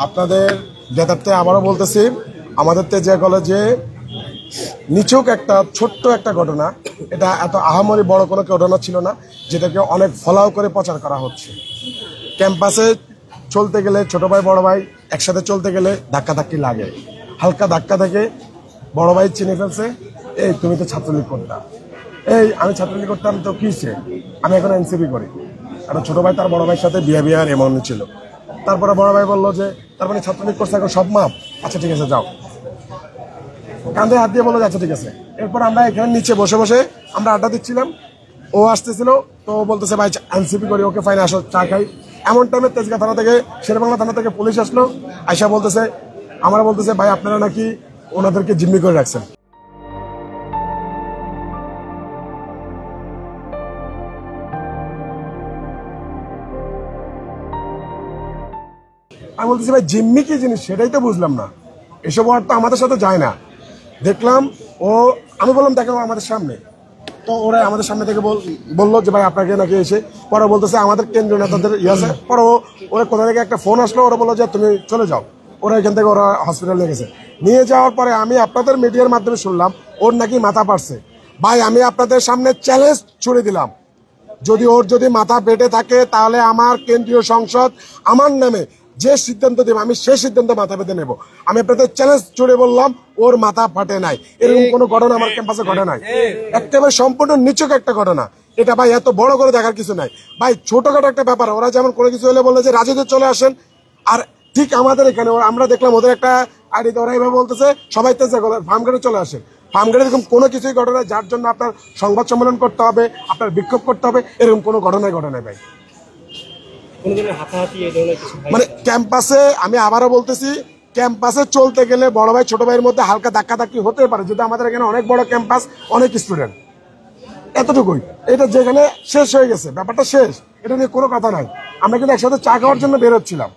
আপনাদের জ্ঞাতার্থে আবারও বলতেছি, আমাদের তেজগাঁ কলেজে নিছক একটা ছোট্ট একটা ঘটনা, এটা এত আহামরি বড় কোনো ঘটনা ছিল না, যেটাকে অনেক ফলাও করে প্রচার করা হচ্ছে। ক্যাম্পাসে চলতে গেলে ছোট ভাই বড় ভাই একসাথে চলতে গেলে ধাক্কাধাক্কি লাগে, হালকা ধাক্কা থেকে বড় ভাই চিনে ফেলছে, এই তুমি তো ছাত্রলীগ করতাম, এই আমি ছাত্রলীগ করতাম তো কিসে, আমি এখন এনসিপি করি। একটা ছোট ভাই তার বড় ভাইয়ের সাথে বিহেভিয়ার এমন ছিল। তারপরে বড় ভাই বললো যে তার মানে ছাত্রলীগ করছে এখন সব মাপ, আচ্ছা ঠিক আছে যাও, কাঁধে হাত দিয়ে বললো আচ্ছা ঠিক আছে। এরপর আমরা এখানে নিচে বসে বসে আমরা আড্ডা দিচ্ছিলাম, ও আসতেছিল, তো বলতেছে ভাই এনসিপি করি, ওকে ফাইন আসো চা খাই। এমন টাইমে তেজগাঁ থানা থেকে শেরেবাংলা থানা থেকে পুলিশ আসলো, আয়সা বলতেছে আমরা বলতেছে ভাই আপনারা নাকি ওনাদেরকে জিম্মি করে রাখছেন। আমি বলতেছি ভাই জিম্মি কি জিনিস সেটাই তো বুঝলাম না, এসব ওয়ার্ড তো আমাদের সাথে যায় না। দেখলাম ও, আমি বললাম দেখো আমাদের সামনে, তো ওরা আমাদের সামনে থেকে বললো যে ভাই আপনাকে নাকি এসে, পরে বলতেছে আমাদের কেন্দ্রীয় নেতাদের আছে। পরে ওরা কোথা থেকে একটা ফোন আসলো, ওরা বললো যে তুমি চলে যাও, ওরা এখান থেকে ওরা হসপিটাল নিয়ে গেছে। নিয়ে যাওয়ার পরে আমি আপনাদের মিডিয়ার মাধ্যমে শুনলাম ওর নাকি মাথা পাড়ছে। ভাই আমি আপনাদের সামনে চ্যালেঞ্জ ছুড়ে দিলাম, যদি মাথা পেটে থাকে তাহলে আমার কেন্দ্রীয় সংসদ আমার নামে যে সিদ্ধান্ত দেবে আমি সেই সিদ্ধান্ত মাথা পেতে নেব। আমি আপনাদের চ্যালেঞ্জ ছুড়ে বললাম ওর মাথা ফাটে নাই, এরকম কোনো ঘটনা আমার ক্যাম্পাসে ঘটে নাই, একেবারে সম্পূর্ণ নিচক একটা ঘটনা। এটা ভাই এত বড় করে দেখার কিছু নাই ভাই, ছোটখাটো একটা ব্যাপার। ওরা যেমন কোনো কিছু হলে বলে যে রাজুতে চলে আসেন, আর ঠিক আমাদের এখানে আমরা দেখলাম ওদের একটা আইডিতে ওরা এইভাবে বলতেছে সবাই ফার্মগেটে চলে আসেন। ফার্মগেটে এরকম কোনো কিছুই ঘটনা যার জন্য আপনার সংবাদ সম্মেলন করতে হবে, আপনার বিক্ষোভ করতে হবে, এরকম কোনো ঘটনাই ঘটে নাই ভাই। মানে ক্যাম্পাসে আমি আবারও বলতেছি, ক্যাম্পাসে চলতে গেলে বড় ভাই ছোট ভাইয়ের মধ্যে হালকা ধাক্কাধাক্কি হতে পারে, যদি আমাদের এখানে অনেক বড় ক্যাম্পাস, অনেক স্টুডেন্ট, এতটুকুই। এটা যেখানে শেষ হয়ে গেছে, ব্যাপারটা শেষ, এটা নিয়ে কোনো কথা নাই। আমরা কিন্তু একসাথে চা খাওয়ার জন্য বেরোচ্ছিলাম,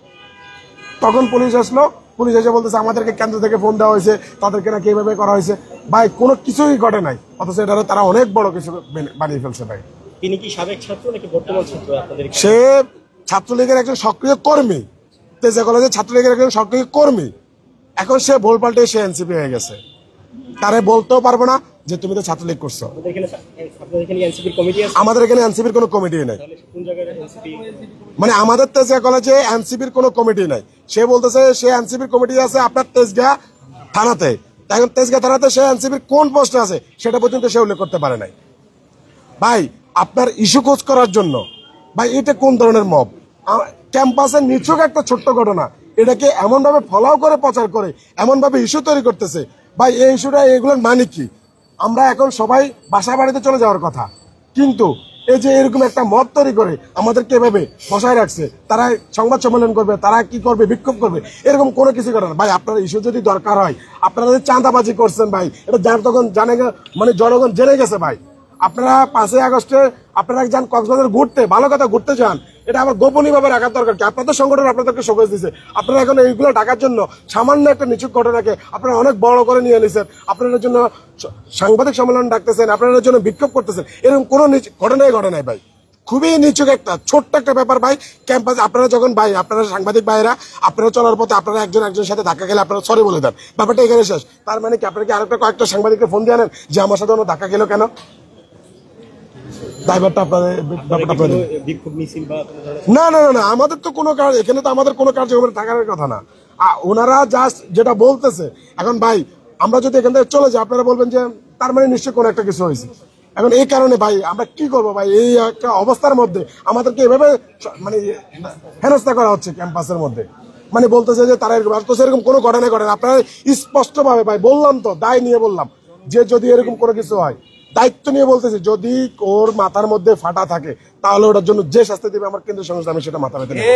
তখন পুলিশ আসলো, পুলিশ এসে বলতেছে আমাদেরকে কেন্দ্র থেকে ফোন দেওয়া হয়েছে, তাদেরকে নাকি এইভাবে করা হয়েছে। ভাই কোনো কিছুই ঘটে নাই, অথচ এটা তারা অনেক বড় কিছু বানিয়ে ফেলছে ভাই। তিনি কি সাবেক ছাত্র নাকি বর্তমান ছাত্র? আপনাদের সে ছাত্রলীগের একজন সক্রিয় কর্মী, তেজগাঁ কলেজের ছাত্রলীগের একজন সক্রিয় কর্মী। এখন সে ভুল পাল্টে সে এনসিপি হয়ে গেছে, তারে বলতেও পারবো না যে তুমি তো ছাত্রলীগ করছো। আমাদের এখানে এনসিপির কোনো কমিটি নাই, মানে আমাদের তেজগাঁ কলেজে এনসিপির কোনো কমিটি নাই। সে বলতেছে সে এনসিপির কমিটি আছে আপনার তেজগাঁ থানাতে, এখন তেজগাঁ থানাতে সে এনসিপির কোন পোস্টে আছে সেটা পর্যন্ত সে উল্লেখ করতে পারে নাই। ভাই আপনার ইস্যু খোঁজ করার জন্য, ভাই এটা কোন ধরনের মব? ক্যাম্পাসের নিছক একটা ছোট্ট ঘটনা, এটাকে এমন ভাবে ফলাও করে প্রচার করে, এমন ভাবে ইস্যু তৈরি করতেছে। ভাই এই ইস্যুটা এগুলোর মানে কি? আমরা এখন সবাই বাসা বাড়িতে চলে যাওয়ার কথা, কিন্তু এই যে এরকম একটা মত তৈরি করে আমাদেরকে এভাবে বসায় রাখছে, তারা সংবাদ সম্মেলন করবে, তারা কি করবে, বিক্ষোভ করবে, এরকম কোনো কিছু করে না। ভাই আপনার ইস্যু যদি দরকার হয়, আপনারা যে চাঁদাবাজি করছেন ভাই, এটা তখন জানে, মানে জনগণ জেনে গেছে ভাই। আপনারা 5ই আগস্টে আপনারা যান কক্সবাজার ঘুরতে, ভালো কথা ঘুরতে যান, এটা আবার গোপনীয় ভাবে রাখার দরকার কি? আপনাদের সংগঠন আপনাদেরকে শোকজ দিচ্ছে, আপনারা এখন এইগুলো ঢাকার জন্য সামান্য একটা নিচুক ঘটনাকে আপনারা অনেক বড় করে নিয়ে নিছেন, আপনাদের জন্য সাংবাদিক সম্মেলন ডাকতেছেন, আপনাদের জন্য বিক্ষোভ করতেছেন, এরকম কোনো ঘটনাই ঘটে নাই ভাই। খুবই নিচুক একটা ছোট্ট একটা ব্যাপার ভাই। ক্যাম্পাসে আপনারা যখন ভাই আপনারা সাংবাদিক ভাইরা আপনারা চলার পথে আপনারা একজনের সাথে ধাক্কা গেলে আপনারা সরি বলে দেন, ব্যাপারটা এখানে শেষ। তার মানে কি আপনারা কি আরেকটা কয়েকটা সাংবাদিককে ফোন দিয়ে আনেন যে আমার সাথে অন্য ধাক্কা গেল কেন? না না না, আমাদের তো কোনো কাজ এখানে, তো আমাদের কোনো কার্যক্রম থাকার কথা না। ওনারা জাস্ট যেটা বলতেছে, এখন ভাই আমরা যদি এখান থেকে চলে যাই আপনারা বলবেন যে তার মানে নিশ্চয়ই কোনো একটা কিছু হয়েছে। এখন এই কারণে ভাই আমরা কি করবো ভাই, এই একটা অবস্থার মধ্যে আমাদেরকে এভাবে মানে হেনস্থা করা হচ্ছে ক্যাম্পাসের মধ্যে, মানে বলতেছে যে তারা এরকম, তো সেরকম কোনো ঘটনা ঘটে না। আপনারা স্পষ্ট ভাবে ভাই বললাম তো, দায় নিয়ে বললাম যে যদি এরকম কোনো কিছু হয়, দায়িত্ব নিয়ে বলতেছি, যদি ওর মাথার মধ্যে ফাটা থাকে তাহলে ওটার জন্য যে শাস্তি দেবে আমার কেন্দ্রীয় সংস্থা, আমি সেটা মাথা পেতে নেব।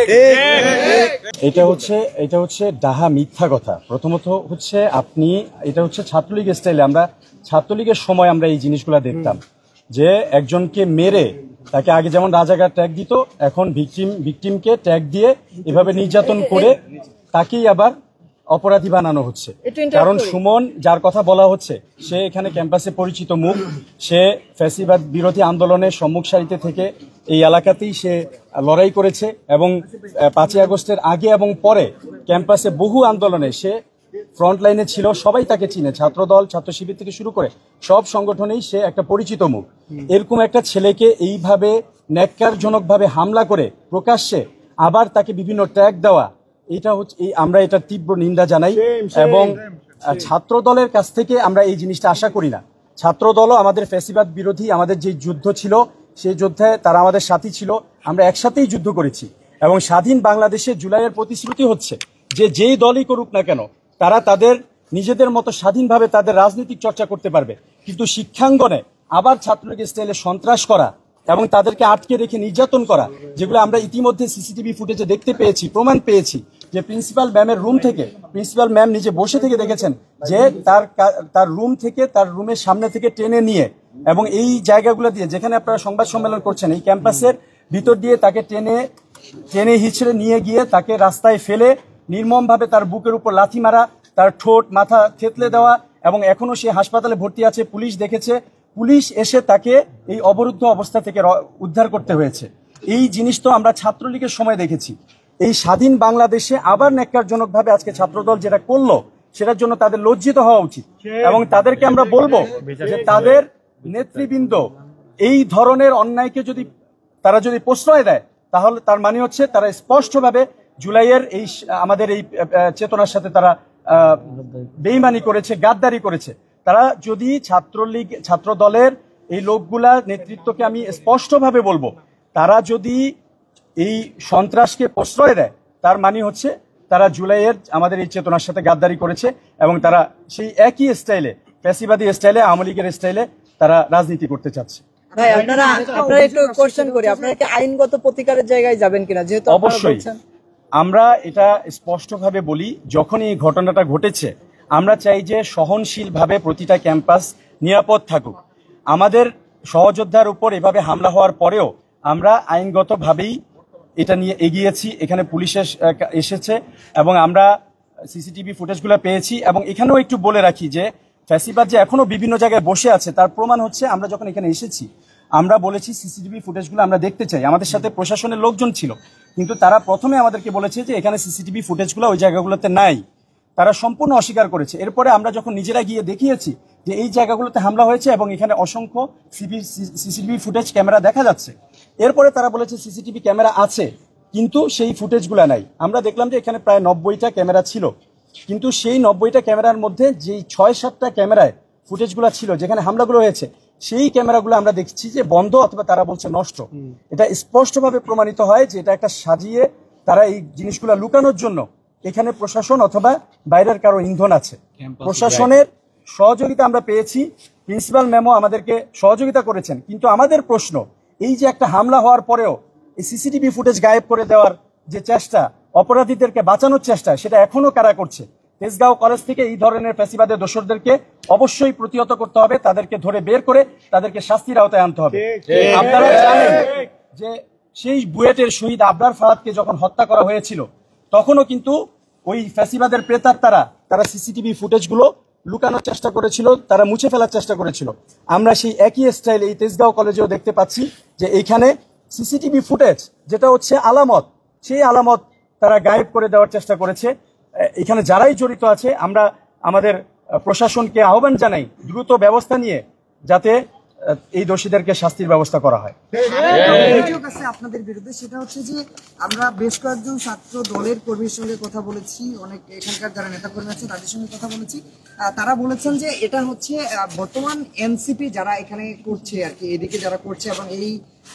এটা হচ্ছে ডাহা মিথ্যা কথা। প্রথমত হচ্ছে আপনি, এটা হচ্ছে ছাত্রলীগের স্টাইলে, আমরা ছাত্রলীগের সময় আমরা এই জিনিসগুলো দেখতাম যে একজনকে মেরে তাকে আগে যেমন রাজাকার ট্যাগ দিত, এখন ভিকটিমকে ট্যাগ দিয়ে এভাবে নির্যাতন করে তাকেই আবার অপরাধী বানানো হচ্ছে। একটু interrupt কারণ করি। সুমন যার কথা বলা হচ্ছে সে এখানে ক্যাম্পাসে পরিচিত মুখ, সে ফ্যাসিবাদ বিরোধী আন্দোলনের সম্মুখ সারিতে থেকে এই এলাকাতেই সে লড়াই করেছে এবং 5ই আগস্টের আগে এবং পরে ক্যাম্পাসে বহু আন্দোলনে সে ফ্রন্ট লাইনে ছিল, সবাই তাকে চিনে, ছাত্রদল, ছাত্র শিবির থেকে শুরু করে সব সংগঠনেই সে একটা পরিচিত মুখ। এরকম একটা ছেলেকে এইভাবে ন্যাক্কারজনকভাবে হামলা করে প্রকাশ্যে আবার তাকে বিভিন্ন ট্যাগ দেওয়া, এটা হচ্ছে আমরা এটা তীব্র নিন্দা জানাই এবং ছাত্র দলের কাছ থেকে আমরা এই জিনিসটা আশা করি না। ছাত্র দলও আমাদের ফ্যাসিবাদ বিরোধী আমাদের যে যুদ্ধ ছিল সেই যুদ্ধে তারা আমাদের সাথী ছিল, আমরা একসাথেই যুদ্ধ করেছি এবং স্বাধীন বাংলাদেশে জুলাইয়ের প্রতিশ্রুতি হচ্ছে যে যেই দলই করুক না কেন তারা তাদের নিজেদের মতো স্বাধীনভাবে তাদের রাজনৈতিক চর্চা করতে পারবে, কিন্তু শিক্ষাঙ্গনে আবার ছাত্রলীগের স্টাইলে সন্ত্রাস করা এবং তাদেরকে আটকে রেখে নির্যাতন করা, যেগুলো আমরা ইতিমধ্যে সিসিটিভি ফুটেজে দেখতে পেয়েছি, প্রমাণ পেয়েছি যে প্রিন্সিপাল ম্যামের রুম থেকে, প্রিন্সিপাল ম্যাম নিজে বসে থেকে দেখেছেন যে তার রুম থেকে, তার রুমের সামনে থেকে টেনে নিয়ে এবং এই জায়গাগুলো দিয়ে যেখানে আপনারা সংবাদ সম্মেলন করছেন এই ক্যাম্পাসের ভিতর দিয়ে তাকে টেনে হিচড়ে নিয়ে গিয়ে তাকে রাস্তায় ফেলে নির্মমভাবে তার বুকের উপর লাথি মারা, তার ঠোঁট মাথা থেতলে দেওয়া এবং এখনো সে হাসপাতালে ভর্তি আছে। পুলিশ দেখেছে, পুলিশ এসে তাকে এই অবরুদ্ধ অবস্থা থেকে উদ্ধার করতে হয়েছে। এই জিনিস তো আমরা ছাত্রলীগের সময় দেখেছি। এই স্বাধীন বাংলাদেশে আবার ন্যাক্কারজনকভাবে আজকে ছাত্রদল যেটা করলো সেটার জন্য তাদের লজ্জিত হওয়া উচিত এবং তাদেরকে আমরা বলবো যে তাদের নেতৃবৃন্দ এই ধরনের অন্যায়কে তারা যদি প্রশ্রয় দেয় তাহলে তার মানে হচ্ছে তারা স্পষ্টভাবে জুলাইয়ের এই আমাদের এই চেতনার সাথে তারা বেইমানি করেছে, গাদ্দারি করেছে। তারা যদি ছাত্র দলের এই লোকগুলা নেতৃত্বকে আমি স্পষ্টভাবে বলবো, তারা যদি এই সন্ত্রাসকে প্রশ্রয় দেয় তার মানে হচ্ছে তারা জুলাইয়ের আমাদের এই চেতনার সাথে গাদ্দারি করেছে এবং তারা সেই একই স্টাইলে, ফ্যাসিবাদী স্টাইলে, আওয়ামী লীগের স্টাইলে তারা রাজনীতি করতে চাচ্ছে। ভাই আপনারা একটু কোশ্চেন করি, আপনারা কি আইনগত প্রতিকারের জায়গায় যাবেন কিনা? যেহেতু অবশ্যই আমরা এটা স্পষ্টভাবে বলি, যখন এই ঘটনাটা ঘটেছে আমরা চাই যে সহনশীলভাবে প্রতিটা ক্যাম্পাস নিরাপদ থাকুক। আমাদের সহযোদ্ধার উপর এভাবে হামলা হওয়ার পরেও আমরা আইনগতভাবেই এটা নিয়ে এগিয়েছি। এখানে পুলিশ এসেছে এবং আমরা সিসিটিভি ফুটেজগুলো পেয়েছি এবং এখানেও একটু বলে রাখি যে ফ্যাসিবাদ যে এখনো বিভিন্ন জায়গায় বসে আছে তার প্রমাণ হচ্ছে আমরা যখন এখানে এসেছি আমরা বলেছি সিসিটিভি ফুটেজগুলো আমরা দেখতে চাই। আমাদের সাথে প্রশাসনের লোকজন ছিল, কিন্তু তারা প্রথমে আমাদেরকে বলেছে যে এখানে সিসিটিভি ফুটেজগুলো ওই জায়গাগুলোতে নাই, তারা সম্পূর্ণ অস্বীকার করেছে। এরপরে আমরা যখন নিজেরা গিয়ে দেখিয়েছি যে এই জায়গাগুলোতে হামলা হয়েছে এবং এখানে অসংখ্য সিসিটিভি ফুটেজ ক্যামেরা দেখা যাচ্ছে, এরপরে তারা বলেছে সিসিটিভি ক্যামেরা আছে কিন্তু সেই ফুটেজগুলো নাই। আমরা দেখলাম যে এখানে প্রায় 90টা ক্যামেরা ছিল, কিন্তু সেই 90টা ক্যামেরার মধ্যে যেই 6-7টা ক্যামেরায় ফুটেজগুলো ছিল যেখানে হামলাগুলো হয়েছে সেই ক্যামেরাগুলো আমরা দেখছি যে বন্ধ অথবা তারা বলছে নষ্ট। এটা স্পষ্টভাবে প্রমাণিত হয় যে এটা একটা সাজিয়ে তারা এই জিনিসগুলো লুকানোর জন্য এখানে প্রশাসন অথবা বাইরের কারো ইন্ধন আছে। প্রশাসনের সহযোগিতা আমরা পেয়েছি, প্রিন্সিপাল ম্যামও আমাদেরকে সহযোগিতা করেছেন, কিন্তু আমাদের প্রশ্ন এই যে একটা হামলা হওয়ার পরেও এই সিসিটিভি ফুটেজ গায়েব করে দেওয়ার যে চেষ্টা, অপরাধীদেরকে বাঁচানোর চেষ্টা, সেটা এখনো কারা করছে? তেজগাঁও কলেজ থেকে এই ধরনের ফ্যাসিবাদের দোষরদেরকে অবশ্যই প্রতিহত করতে হবে, তাদেরকে ধরে বের করে তাদেরকে শাস্তির আওতায় আনতে হবে। আপনারা জানেন যে সেই বুয়েটের শহীদ আবরার ফাহাদকে যখন হত্যা করা হয়েছিল তখনও কিন্তু ওই ফ্যাসিবাদের প্রেতাত্মারা তারা সিসিটিভি ফুটেজগুলো লুকানোর চেষ্টা করেছিল, তারা মুছে ফেলার চেষ্টা করেছিল। আমরা সেই একই স্টাইল এই তেজগাঁও কলেজেও দেখতে পাচ্ছি যে এইখানে সিসিটিভি ফুটেজ যেটা হচ্ছে আলামত, সেই আলামত তারা গায়েব করে দেওয়ার চেষ্টা করেছে। এখানে যারাই জড়িত আছে আমরা আমাদের প্রশাসনকে আহ্বান জানাই দ্রুত ব্যবস্থা নিয়ে যাতে এই দোষীদেরকে শাস্তির ব্যবস্থা করা হয়। অভিযোগ আছে আপনাদের বিরুদ্ধে, সেটা হচ্ছে যে আমরা বেশ কয়েকজন ছাত্র দলের কর্মীর সঙ্গে কথা বলেছি, অনেক এখানকার যারা নেতা কর্মী আছে তাদের সঙ্গে কথা বলেছি, তারা বলেছেন যে এটা হচ্ছে বর্তমান এনসিপি যারা এখানে করছে আর কি, এদিকে যারা করছে এবং এই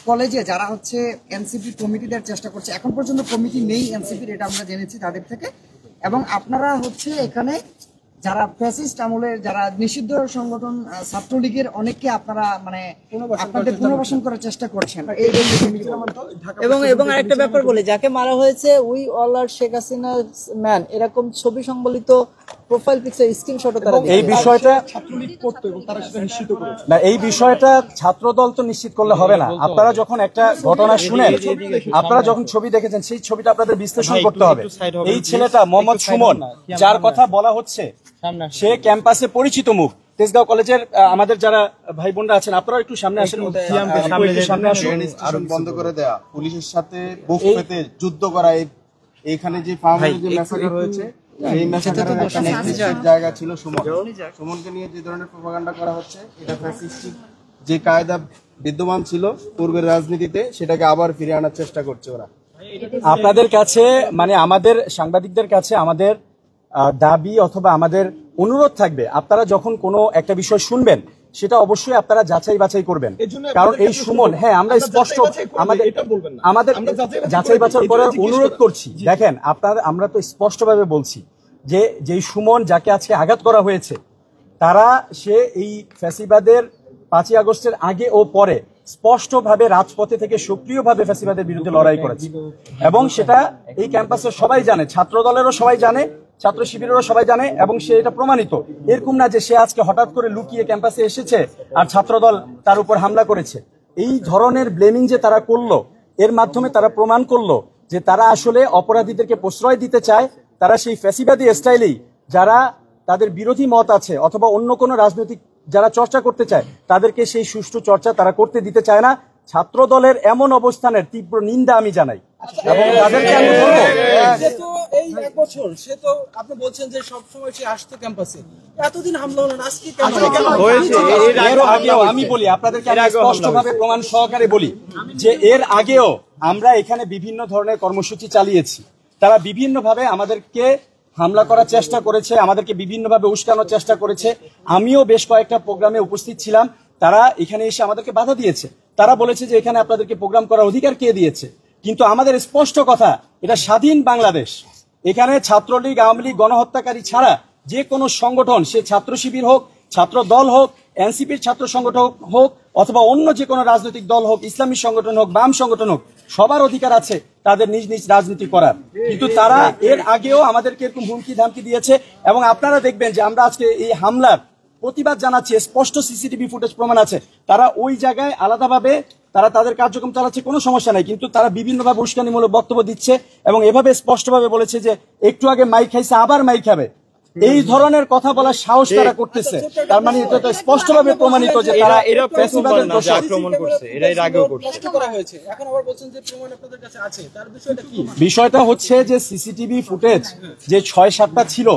কলেজে যারা হচ্ছে এনসিপি কমিটি দেওয়ার চেষ্টা করছে, এখন পর্যন্ত কমিটি নেই এনসিপির, এটা আমরা জেনেছি তাদের থেকে। এবং আপনারা হচ্ছে এখানে যারা ফ্যাসিস্ট আমলের যারা নিষিদ্ধ সংগঠন ছাত্রলীগের অনেককে আপনারা মানে আপনাদের পুনর্বাসন করার চেষ্টা করছেন। এবং আরেকটা ব্যাপার বলি, যাকে মারা হয়েছে we all are Sheikh Hasina man এরকম ছবি সংবলিত প্রোফাইল পিকচার স্ক্রিনশটও তারা এই বিষয়টা না, এই বিষয়টা ছাত্রদল তো নিশ্চিত করলে হবে না। আপনারা যখন একটা ঘটনা শুনেন, আপনারা যখন ছবি দেখেছেন, সেই ছবিটা আপনাদের বিশ্লেষণ করতে হবে। এই ছেলেটা মোহাম্মদ সুমন, যার কথা বলা হচ্ছে, সে ক্যাম্পাসে পরিচিত মুখ। তেজগাঁও কলেজের আমাদের যারা ভাই বোনরা আছেন, আপনারা একটু সামনে আসেন, সামনে আসুন। আরো বন্ধ করে দেয়া, পুলিশের সাথে বুক পেতে যুদ্ধ করা, এইখানে যে ফার্মের যে ম্যাসাকার হয়েছে, এই ম্যাসাকারের একটা নির্দিষ্ট জায়গা ছিল সুমনকে নিয়ে যে ধরনের প্রপাগান্ডা করা হচ্ছে, এটা ফ্যাসিস্টিক যে কায়দা বিদ্যমান ছিল পূর্বের রাজনীতিতে, সেটাকে আবার ফিরে আনার চেষ্টা করছে ওরা। আপনাদের কাছে মানে আমাদের সাংবাদিকদের কাছে আমাদের দাবি অথবা আমাদের অনুরোধ থাকবে, আপনারা যখন কোনো একটা বিষয় শুনবেন সেটা অবশ্যই আপনারা যাচাই বাছাই করবেন। কারণ এই সুমন, হ্যাঁ আমরা স্পষ্ট আমাদের যাচাই বাছাই করার অনুরোধ করছি। দেখেন আমরা তো স্পষ্টভাবে বলছি যে যেই সুমন যাকে আজকে আঘাত করা হয়েছে, সে এই ফ্যাসিবাদের 5ই আগস্টের আগে ও পরে স্পষ্টভাবে রাজপথে থেকে সক্রিয়ভাবে ফ্যাসিবাদের বিরুদ্ধে লড়াই করেছে, এবং সেটা এই ক্যাম্পাসের সবাই জানে, ছাত্র দলেরও সবাই জানে, ছাত্র শিবিরেরও সবাই জানে, এবং সে এটা প্রমাণিত। এরকম না যে সে আজকে হঠাৎ করে লুকিয়ে ক্যাম্পাসে এসেছে আর ছাত্রদল তার উপর হামলা করেছে। এই ধরনের ব্লেমিং যে তারা করলো, এর মাধ্যমে তারা প্রমাণ করলো যে তারা আসলে অপরাধীদেরকে প্রশ্রয় দিতে চায়। তারা সেই ফ্যাসিবাদী স্টাইলেই যারা তাদের বিরোধী মত আছে অথবা অন্য কোনো রাজনৈতিক যারা চর্চা করতে চায়, তাদেরকে সেই সুষ্ঠু চর্চা তারা করতে দিতে চায় না। ছাত্র দলের এমন অবস্থানের তীব্র নিন্দা আমি জানাই, এবং তাদেরকে আমি বলবো, এই এক বছর সে তো আপনি বলছেন যে সব সময় সে আসতো ক্যাম্পাসে, এতদিন হামলা হলো না, আজকে আমি বলি আপনাদেরকে স্পষ্টভাবে প্রমাণ সহকারে বলি যে এর আগেও আমরা এখানে বিভিন্ন ধরনের কর্মসূচি চালিয়েছি। তারা বিভিন্নভাবে আমাদেরকে হামলা করার চেষ্টা করেছে, আমাদেরকে বিভিন্নভাবে উস্কানোর চেষ্টা করেছে। আমিও বেশ কয়েকটা প্রোগ্রামে উপস্থিত ছিলাম, তারা এখানে এসে আমাদেরকে বাধা দিয়েছে। তারা বলেছে যে এখানে আপনাদেরকে প্রোগ্রাম করার অধিকার কে দিয়েছে? কিন্তু আমাদের স্পষ্ট কথা, এটা স্বাধীন বাংলাদেশ। এখানে ছাত্রলীগ, আওয়ামী লীগ, গণহত্যাকারী ছাড়া যে কোনো সংগঠন, সে ছাত্র শিবির হোক, ছাত্র দল হোক, এনসিপির ছাত্র সংগঠন হোক, অথবা অন্য যে কোনো রাজনৈতিক দল হোক, ইসলামী সংগঠন হোক, বাম সংগঠন হোক, সবার অধিকার আছে তাদের নিজ নিজ রাজনীতি করার। কিন্তু তারা এর আগেও আমাদেরকে এরকম হুমকি ধামকি দিয়েছে, এবং আপনারা দেখবেন যে আমরা আজকে এই হামলার প্রতিবাদ জানাচ্ছি, স্পষ্ট সিসিটিভি ফুটেজ প্রমাণ আছে। তারা ওই জায়গায় আলাদাভাবে তারা তাদের কার্যক্রম চালাচ্ছে, কোনো সমস্যা নাই, কিন্তু তারা বিভিন্নভাবে উস্কানিমূলক বক্তব্য দিচ্ছে এবং এভাবে স্পষ্টভাবে বলেছে যে একটু আগে মাইক খাইছে, আবার মাইক খাবে। এই ধরনের কথা বলার সাহস তারা করতেছে। তার মানে এটা তো স্পষ্টভাবে প্রমাণিত যে তারা ফ্যাসিবাদের দোষী। আক্রমণ করছে, এরা এর আগেও করছে। এখন আবার বলছেন যে প্রমাণ আপনাদের কাছে আছে, তার বিষয়টা কি? বিষয়টা হচ্ছে যে সিসিটিভি ফুটেজ যে 6-7টা ছিল,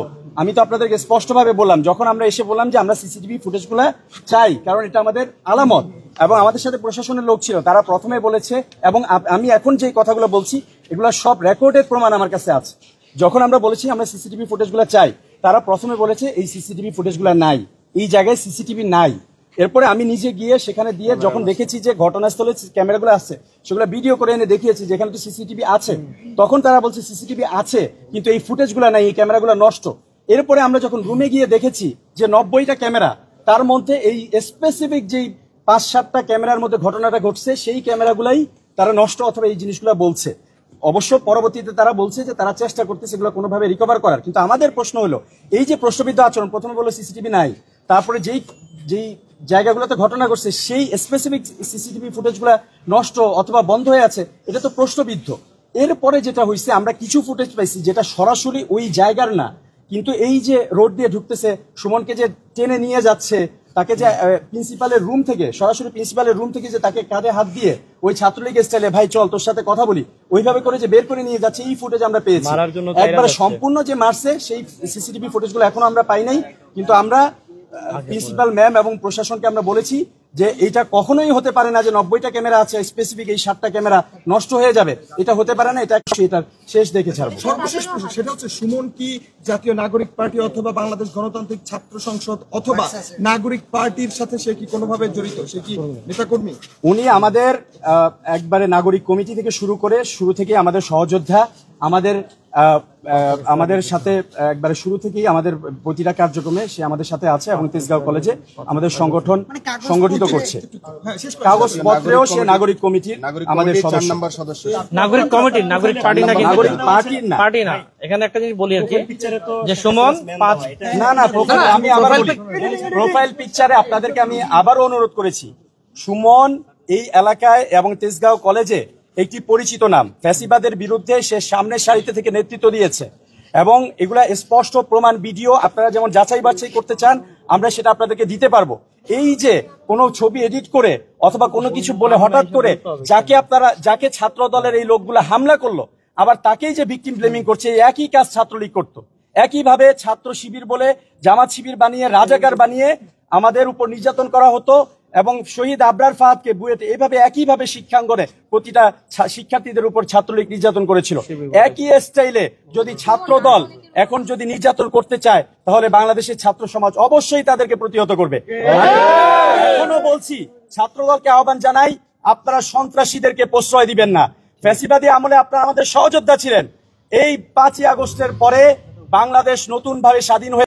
আমি তো আপনাদেরকে স্পষ্টভাবে বললাম, যখন আমরা এসে বললাম যে আমরা সিসিটিভি ফুটেজগুলো চাই, কারণ এটা আমাদের আলামত, এবং আমাদের সাথে প্রশাসনের লোক ছিল, তারা প্রথমে বলেছে, এবং আমি এখন যে কথাগুলো বলছি এগুলো সব রেকর্ডের প্রমাণ আমার কাছে আছে। যখন আমরা বলেছি আমরা সিসিটিভি ফুটেজগুলো চাই, তারা প্রথমে বলেছে এই সিসিটিভি ফুটেজগুলো নাই, এই জায়গায় সিসিটিভি নাই। এরপরে আমি নিজে গিয়ে সেখানে দিয়ে যখন দেখেছি যে ঘটনাস্থলে ক্যামেরাগুলো আসছে, সেগুলো ভিডিও করে এনে দেখিয়েছি যে এখানে তো সিসিটিভি আছে। তখন তারা বলছে সিসিটিভি আছে, কিন্তু এই ফুটেজগুলো নাই, এই ক্যামেরাগুলো নষ্ট। এরপরে আমরা যখন রুমে গিয়ে দেখেছি যে 90টা ক্যামেরা, তার মধ্যে এই স্পেসিফিক যেই 5-7টা ক্যামেরার মধ্যে ঘটনাটা ঘটছে, সেই ক্যামেরাগুলাই তারা নষ্ট অথবা এই জিনিসগুলো বলছে। অবশ্য পরবর্তীতে তারা বলছে যে তারা চেষ্টা করতেছে এগুলো কোনোভাবে রিকভার করার। কিন্তু আমাদের প্রশ্ন হলো, এই যে প্রশ্নবিদ্ধ আচরণ, প্রথমে বললো সিসিটিভি নাই, তারপরে যেই জায়গাগুলোতে ঘটনা ঘটছে সেই স্পেসিফিক সিসিটিভি ফুটেজগুলো নষ্ট অথবা বন্ধ হয়ে আছে, এটা তো প্রশ্নবিদ্ধ। এরপরে যেটা হয়েছে, আমরা কিছু ফুটেজ পাইছি যেটা সরাসরি ওই জায়গার না, কিন্তু এই যে রোড দিয়ে ঢুকতেছে, সুমনকে যে টেনে নিয়ে যাচ্ছে, তাকে যে প্রিন্সিপালের রুম থেকে, সরাসরি প্রিন্সিপালের রুম থেকে যে তাকে কাঁধে হাত দিয়ে ওই ছাত্রলীগ স্টাইলে, ভাই চল তোর সাথে কথা বলি, ওইভাবে করে যে বের করে নিয়ে যাচ্ছে, এই ফুটেজ আমরা পেয়েছি। একবার সম্পূর্ণ যে মারছে সেই সিসিটিভি ফুটেজগুলো এখনো আমরা পাই নাই। কিন্তু আমরা প্রিন্সিপাল ম্যাম এবং প্রশাসনকে আমরা বলেছি যে এটা কখনোই হতে পারে না যে 90টা ক্যামেরা আছে, স্পেসিফিক এই 7টা ক্যামেরা নষ্ট হয়ে যাবে, এটা হতে পারে না, এটা শেষ দেখে ছাড়বো। সর্বশেষ প্রশ্ন, সেটা হচ্ছে সুমন কি জাতীয় নাগরিক পার্টি অথবা বাংলাদেশ গণতান্ত্রিক ছাত্র সংসদ অথবা নাগরিক পার্টির সাথে সে কি কোনোভাবে জড়িত? সে কি নেতাকর্মী? উনি আমাদের একবারে নাগরিক কমিটি থেকে শুরু করে শুরু থেকে আমাদের সহযোদ্ধা, আমাদের সাথে একবারে শুরু থেকেই আমাদের প্রতিটা কার্যক্রমে সে আমাদের সাথে আছে এবং তেজগাঁও কলেজে আমাদের সংগঠন সংগঠিত করছে। কাগজপত্রেও সে নাগরিক কমিটির আমাদের 4 নম্বর সদস্য। নাগরিক কমিটি, নাগরিক পার্টি নাকি? নাগরিক পার্টির না, পার্টি না। এখানে একটা জিনিস বলি আর কি, যে সুমন 5 না প্রোফাইল, আমি আবার বলি, প্রোফাইল পিকচারে আপনাদেরকে আমি আবারও অনুরোধ করেছি, সুমন এই এলাকায় এবং তেজগাঁও কলেজে একটি পরিচিত নাম। ফ্যাসিবাদের বিরুদ্ধে সে সামনের সারিতে থেকে নেতৃত্ব দিয়েছে এবং এগুলা স্পষ্ট প্রমাণ ভিডিও, আপনারা যেমন যাচাই বাছাই করতে চান আমরা সেটা আপনাদেরকে দিতে পারবো। এই যে কোনো ছবি এডিট করে অথবা কোনো কিছু বলে হঠাৎ করে যাকে ছাত্র দলের এই লোকগুলা হামলা করলো, আবার তাকেই যে ভিকটিম ব্লেমিং করছে, এই একই কাজ ছাত্রলীগ করতো। একইভাবে ছাত্র শিবির বলে জামাত শিবির বানিয়ে, রাজাকার বানিয়ে আমাদের উপর নির্যাতন করা হতো এবং শহীদ আবরার ফাহাদকে বুয়েটে এইভাবে একইভাবে শিক্ষাঙ্গনে প্রতিটা শিক্ষার্থীদের উপর ছাত্রলীগ নির্যাতন করেছিল। একই স্টাইলে যদি ছাত্র দল এখন যদি নির্যাতন করতে চায়, তাহলে বাংলাদেশের ছাত্র সমাজ অবশ্যই তাদেরকে প্রতিহত করবে। এখনো বলছি, ছাত্র দলকে আহ্বান জানাই, আপনারা সন্ত্রাসীদেরকে প্রশ্রয় দিবেন না। ফ্যাসিবাদী আমলে আপনারা আমাদের সহযোদ্ধা ছিলেন। এই 5ই আগস্টের পরে বাংলাদেশ নতুন ভাবে স্বাধীন হয়ে